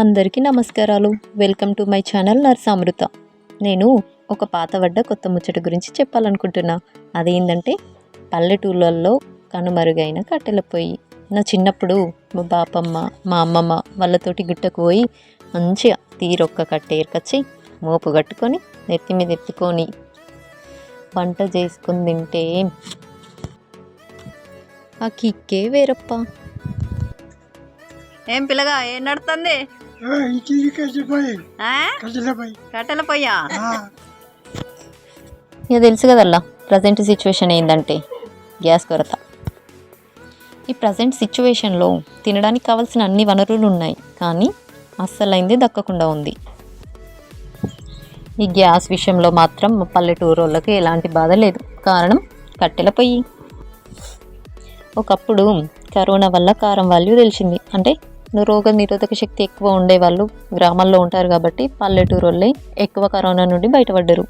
అందరికీ నమస్కారాలు. Welcome to my channel Narsamrutha. నేను ఒక పాతబడ్డ కొత్త ముచ్చట గురించి చెప్పాలనుకుంటున్నా. అదేంటంటే పల్లెటూళ్ళల్లో కనుమరుగైన కట్టెల పొయ్యి. నా చిన్నప్పుడు మా బాపమ్మ మా అమ్మమ్మ వాళ్ళతోటి గుట్టకు పోయి మంచిగా తీరొక్క కట్టె ఏరుకొచ్చి మోపు కట్టుకొని నెత్తి మీద ఎత్తుకొని వంట చేసుకుని తింటే ఆ కిక్కే వేరప్ప. ఏం పిల్లగా ఏం నడుతుంది? కట్టెల పొయ్యా? ఇక తెలుసు కదల్లా ప్రజెంట్ సిచ్యువేషన్ ఏంటంటే గ్యాస్ కొరత. ఈ ప్రజెంట్ సిచ్యువేషన్లో తినడానికి కావాల్సిన అన్ని వనరులు ఉన్నాయి, కానీ అస్సలైంది దక్కకుండా ఉంది. ఈ గ్యాస్ విషయంలో మాత్రం పల్లెటూరు వాళ్ళకి ఎలాంటి బాధ లేదు. కారణం కట్టెల పొయ్యి. ఒకప్పుడు కరోనా వల్ల కారం వాల్యూ తెలిసింది. అంటే రోగ నిరోధక శక్తి ఎక్కువ ఉండేవాళ్ళు గ్రామాల్లో ఉంటారు కాబట్టి పల్లెటూరు వాళ్ళే ఎక్కువ కరోనా నుండి బయటపడ్డారు.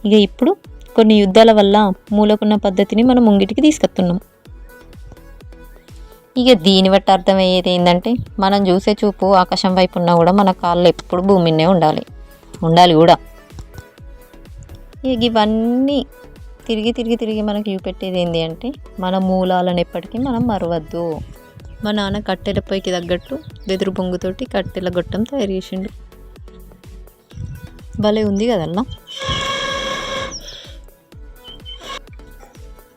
ఇక ఇప్పుడు కొన్ని యుద్ధాల వల్ల మూలకున్న పద్ధతిని మనం ముంగిటికి తీసుకొస్తున్నాం. ఇక దీన్ని బట్టి అర్థమయ్యేది ఏంటంటే మనం చూసే చూపు ఆకాశం వైపు ఉన్నా కూడా మన కాళ్ళు ఎప్పుడు భూమినే ఉండాలి కూడా. ఇక ఇవన్నీ తిరిగి తిరిగి తిరిగి మనకు చూపెట్టేది ఏంటి అంటే మన మూలాలను ఎప్పటికీ మనం మరవద్దు. మా నాన్న కట్టెల పొయ్యికి తగ్గట్టు వెదురు బొంగుతోటి కట్టెల గొట్టం తయారు చేసిండు. భలే ఉంది కదల్లా.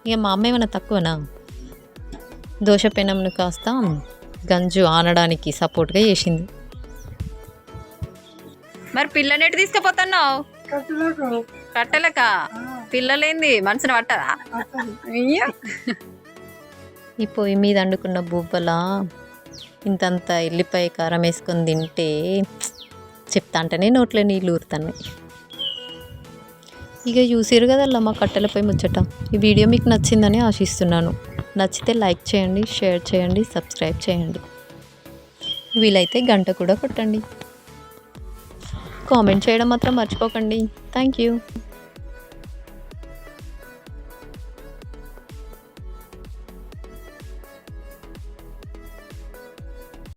ఇక మా అమ్మ ఏమైనా తక్కువనా? దోశ పెనంను కాస్త గంజు ఆనడానికి సపోర్ట్గా చేసింది. మరి పిల్లనేటి తీసుకుపోతున్నావు? కట్టెలకా? పిల్లలేంది మనసును పట్టదా? ఈ పొయ్యి మీద వండుకున్న బువ్వల ఇంతంత ఎల్లిపాయ కారం వేసుకొని తింటే చెప్తా అంటేనే నోట్లో నీళ్ళు ఊరుతున్నాయి. ఇక చూసారు కదల్లా మా కట్టెల పొయ్యి ముచ్చట. ఈ వీడియో మీకు నచ్చిందని ఆశిస్తున్నాను. నచ్చితే లైక్ చేయండి, షేర్ చేయండి, సబ్స్క్రైబ్ చేయండి. వీలైతే గంట కూడా కొట్టండి. కామెంట్ చేయడం మాత్రం మర్చిపోకండి. Thank you.